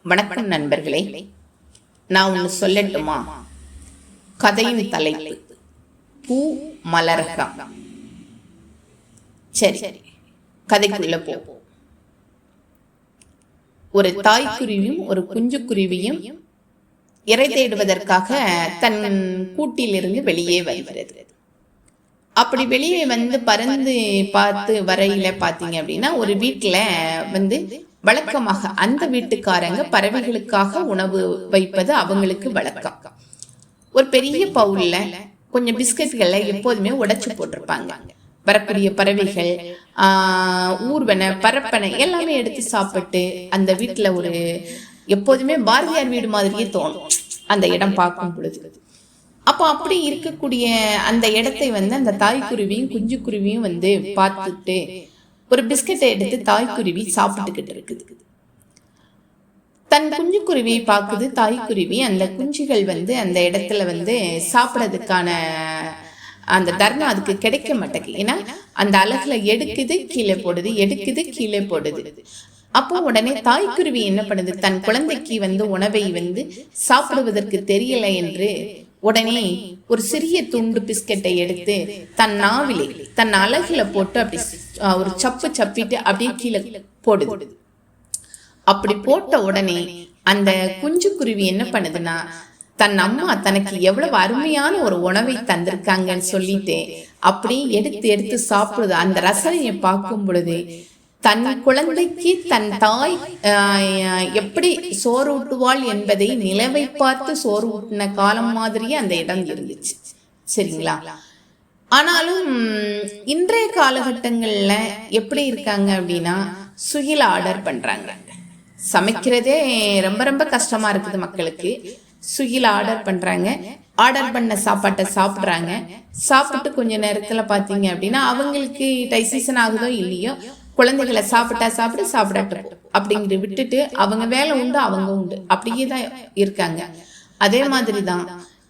வணக்கம் நண்பர்களே, நான் ஒன்று சொல்லட்டுமா? கதையின் தலைப்பு பூ மலரகம். சரி, கதைக்குள்ள போ. ஒரு தாய்க்குருவியும் ஒரு குஞ்சுக்குருவியும் இறை தேடுவதற்காக தன் கூட்டிலிருந்து வெளியே வருகிறது. அப்படி வெளியே வந்து பறந்து பார்த்து வரையில பார்த்தீங்க அப்படின்னா, ஒரு வீட்டில் வந்து வழக்கமாக அந்த வீட்டுக்காரங்க பறவைகளுக்காக உணவு வைப்பது அவங்களுக்கு வழக்கம். ஒரு பெரிய பவுல்ல கொஞ்சம் பிஸ்கட்களை எப்போதுமே உடைச்சு போட்டிருப்பாங்க. வரக்கூடிய பறவைகள், ஊர்வன, பரப்பனை எல்லாமே எடுத்து சாப்பிட்டு அந்த வீட்டுல ஒரு எப்போதுமே பாரதியார் வீடு மாதிரியே தோணும் அந்த இடம் பார்க்கும் பொழுது. அப்போ அப்படி இருக்கக்கூடிய அந்த இடத்தை வந்து அந்த தாய்க்குருவியும் குஞ்சுக்குருவியும் வந்து பார்த்துட்டு ஒரு பிஸ்கட்டை எடுத்து தாய்க்குருவி சாப்பிட்டுக்கிட்டு இருக்குது. தன் குஞ்சுக்குருவியை பார்க்குது தாய்க்குருவி. அந்த குஞ்சுகள் வந்து அந்த இடத்துல வந்து சாப்பிட்றதுக்கான அந்த தர்மம் அதுக்கு கிடைக்க மாட்டேங்குது. ஏன்னா அந்த அழகுல எடுக்குது கீழே போடுது, எடுக்குது கீழே போடுது. அப்போ உடனே தாய்க்குருவி என்ன பண்ணுது, தன் குழந்தைக்கு வந்து உணவை வந்து சாப்பிடுவதற்கு தெரியல என்று உடனே ஒரு சிறிய துண்டு பிஸ்கட்டை எடுத்து தன் நாவிலே தன் அழகுல போட்டு அப்படி ஒரு சப்பு சப்பிட்டு அப்படியே கீழே போடுது. அப்படி போட்ட உடனே அந்த குஞ்சுக்குருவி என்ன பண்ணுதுன்னா, தன் அம்மா தனக்கு எவ்வளவு அருமையான ஒரு உணவை தந்திருக்காங்கன்னு சொல்லிட்டு அப்படியே எடுத்து எடுத்து சாப்பிடுது. அந்த ரசனையை பார்க்கும் பொழுது தன் குழந்தைக்கு தன் தாய் எப்படி சோறு ஊட்டுவாள் என்பதை நிலவை பார்த்து சோறு ஊட்டின காலம் மாதிரியே அந்த இடம் இருந்துச்சு. சரிங்களா? ஆனாலும் இன்றைய காலகட்டங்கள்ல எப்படி இருக்காங்க அப்படின்னா, சுகில ஆர்டர் பண்றாங்க. சமைக்கிறதே ரொம்ப ரொம்ப கஷ்டமா இருக்குது மக்களுக்கு. சுகில ஆர்டர் பண்றாங்க, ஆர்டர் பண்ண சாப்பாட்டை சாப்பிட்றாங்க. சாப்பிட்டு கொஞ்ச நேரத்துல பாத்தீங்க அப்படின்னா அவங்களுக்கு டைஜஷன் ஆகுதோ இல்லையோ, குழந்தைகளை சாப்பிட்டா சாப்பிட்டு சாப்பிடட்டும் அப்படிங்கிற விட்டுட்டு அவங்க வேலை உண்டு அவங்க உண்டு அப்படியே தான் இருக்காங்க. அதே மாதிரிதான்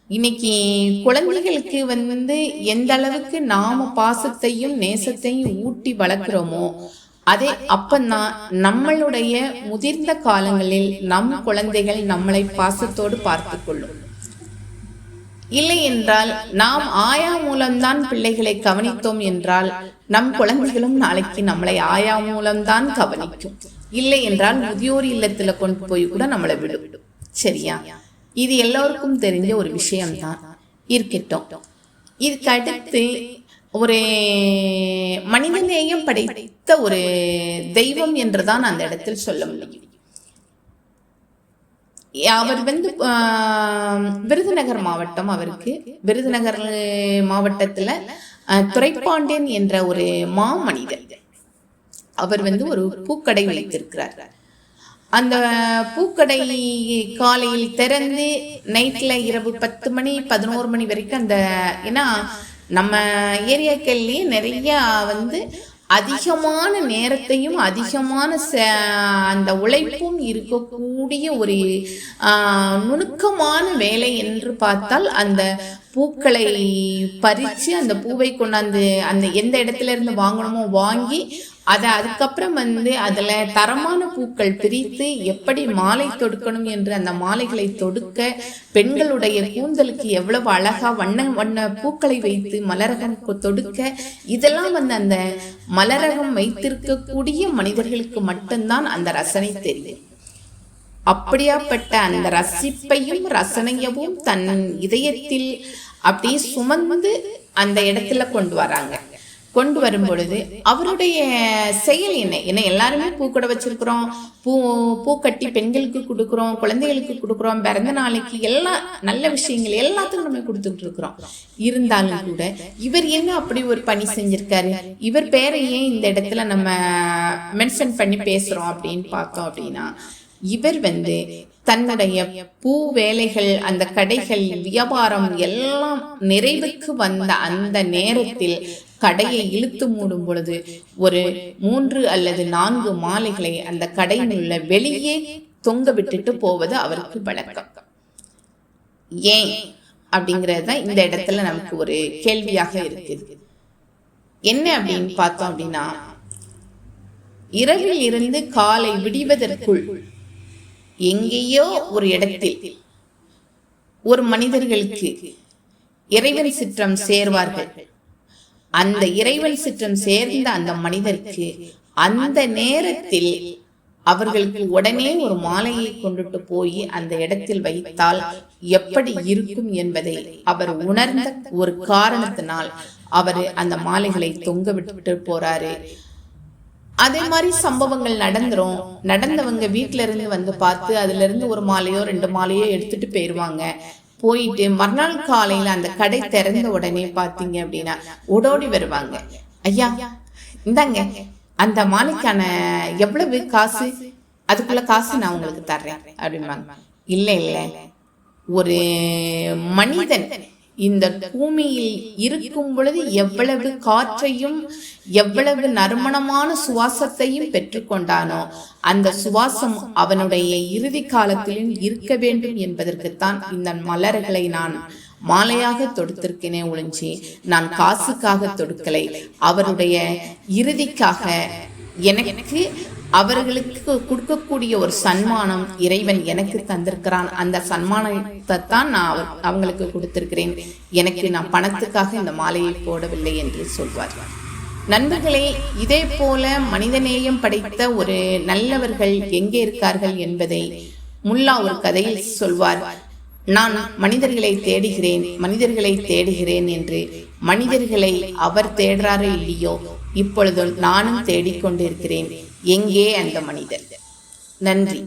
இன்னைக்கு குழந்தைகளுக்கு வந்து எந்த அளவுக்கு நாம பாசத்தையும் நேசத்தையும் ஊட்டி வளர்க்கிறோமோ, அதே அப்பந்தான் நம்மளுடைய முதிர்ந்த காலங்களில் நம் குழந்தைகள் நம்மளை பாசத்தோடு பார்த்து கொள்ளும். இல்லை என்றால் நாம் ஆயா மூலம்தான் பிள்ளைகளை கவனித்தோம் என்றால் நம் குழந்தைகளும் நாளைக்கு நம்மளை ஆயா மூலம்தான் கவனிக்கும். இல்லை என்றால் முதியோர் இல்லத்துல கொண்டு போய் கூட நம்மளை விடும். சரியா? இது எல்லோருக்கும் தெரிஞ்ச ஒரு விஷயம்தான். இருக்கட்டும், இதுக்கு அடுத்து ஒரு மனிதநேயம் படைத்த ஒரு தெய்வம் என்றுதான் அந்த இடத்தில் சொல்ல முடியும். அவர் வந்து விருதுநகர் மாவட்டம். அவருக்கு விருதுநகர் மாவட்டத்துல துரைப்பாண்டியன் என்ற ஒரு மாமனிதர், அவர் வந்து ஒரு பூக்கடை வைத்திருக்கிறார். அந்த பூக்கடை காலையில் திறந்து நைட்ல இரவு 10 மணி 11 மணி வரைக்கும் அந்த, ஏன்னா நம்ம ஏரியாக்கள்லயே நிறைய வந்து அதிகமான நேரத்தையும் அதிகமான அந்த உழைப்பும் இருக்கக்கூடிய ஒரு நுணுக்கமான வேலை என்று பார்த்தால் அந்த பூக்களை பறித்து அந்த பூவை கொண்டாந்து அந்த எந்த இடத்துல இருந்து வாங்கணுமோ வாங்கி அதை அதுக்கப்புறம் வந்து அதுல தரமான பூக்கள் பிரித்து எப்படி மாலை தொடுக்கணும் என்று அந்த மாலைகளை தொடுக்க, பெண்களுடைய கூந்தலுக்கு எவ்வளவு அழகா வண்ண வண்ண பூக்களை வைத்து மலரகம் தொடுக்க, இதெல்லாம் வந்து அந்த மலரகம் வைத்திருக்கக்கூடிய மனிதர்களுக்கு மட்டும்தான் அந்த ரசனை தெரியும். அப்படியாப்பட்ட அந்த ரசிப்பையும் ரசனையவும் தன் இதயத்தில் அப்படியே சுமந்து அந்த இடத்துல கொண்டு வராங்க. கொண்டு வரும் பொழுது அவருடைய செயல் என்ன? ஏன்னா எல்லாருமே பூக்கடை வச்சிருக்கிறோம், பூக்கட்டி பெண்களுக்கு கொடுக்குறோம், குழந்தைகளுக்கு கொடுக்குறோம், பிறந்த நாளைக்கு எல்லா நல்ல விஷயங்கள் எல்லாத்துக்கும் நம்ம கொடுத்துட்டு இருக்கிறோம். இருந்தாலும் கூட இவர் என்ன அப்படி ஒரு பணி செஞ்சிருக்காரு? இவர் பேரை ஏன் இந்த இடத்துல நம்ம மென்ஷன் பண்ணி பேசுறோம் அப்படின்னு பார்த்தோம் அப்படின்னா, இவர் வந்து தன்னுடைய பூ வேலைகள், அந்த கடைகள், வியாபாரம் எல்லாம் நிறைவுக்கு வந்த அந்த நேரத்தில் கடையை இழுத்து மூடும் பொழுது ஒரு 3 அல்லது 4 மாலைகளை அந்த கடையில் உள்ள வெளியே தொங்க விட்டுட்டு போவது அவருக்கு வழக்கம். ஏன் அப்படிங்கிறது தான் இந்த இடத்துல நமக்கு ஒரு கேள்வியாக இருக்குது. என்ன அப்படின்னு பார்த்தோம் அப்படின்னா, இரவில் இருந்து காலை விடிவதற்குள் எங்கேயோ ஒரு இடத்தில் ஒரு மனிதர்களுக்கு இறைவன் சிற்றம் சேர்வார்கள். அந்த இறைவன் சிற்றம் சேர்ந்த அந்த மனிதருக்கு அந்த நேரத்தில் அவர்களுக்கு உடனே ஒரு மாலையை கொண்டுட்டு போய் அந்த இடத்தில் வைத்தால் எப்படி இருக்கும் என்பதை அவர் உணர்ந்த ஒரு காரணத்தினால் அவர் அந்த மாலைகளை தொங்க விட்டு போறாரு. அதே மாதிரி சம்பவங்கள் நடந்தவங்க வீட்டுல இருந்து வந்து பார்த்து அதுல இருந்து ஒரு மாலையோ 2 மாலையோ எடுத்துட்டு போயிருவாங்க. போயிட்டு மறுநாள் காலையில அந்த கடை திறந்த உடனே பாத்தீங்க அப்படின்னா ஓடோடி வருவாங்க. ஐயா இந்தாங்க அந்த மாலைக்கான எவ்வளவு காசு, அதுக்குள்ள காசு நான் உங்களுக்கு தர்றேன் அப்படிம்பாங்க. இல்ல ஒரு மனிதன் இந்த பூமியில் இருக்கும் பொழுது எவ்வளவு காற்றையும் எவ்வளவு நறுமணமான சுவாசத்தையும் பெற்றுக்கொண்டானோ அந்த சுவாசம் அவனுடைய இறுதி காலத்திலும் இருக்க வேண்டும் என்பதற்குத்தான் இந்த மலர்களை நான் மாலையாக தொடுத்திருக்கிறேன் ஒழிஞ்சி நான் காசுக்காக தொடுக்கலை. அவருடைய இறுதிக்காக எனக்கு அவர்களுக்கு கொடுக்கக்கூடிய ஒரு சன்மானம் இறைவன் எனக்கு தந்திருக்கிறான். அந்த சன்மானத்தை தான் நான் அவங்களுக்கு கொடுத்திருக்கிறேன். நான் பணத்துக்காக இந்த மாலையை போடவில்லை என்று சொல்வார். நண்பர்களே, இதே போல மனிதநேயம் படைத்த ஒரு நல்லவர்கள் எங்கே இருக்கார்கள் என்பதை முல்லா ஒரு கதையில் சொல்வார். நான் மனிதர்களை தேடுகிறேன் என்று. மனிதர்களை அவர் தேடுறாரோ இல்லையோ, இப்பொழுது நானும் தேடிக்கொண்டிருக்கிறேன். எங்கே அந்த மனிதர்? நன்றி.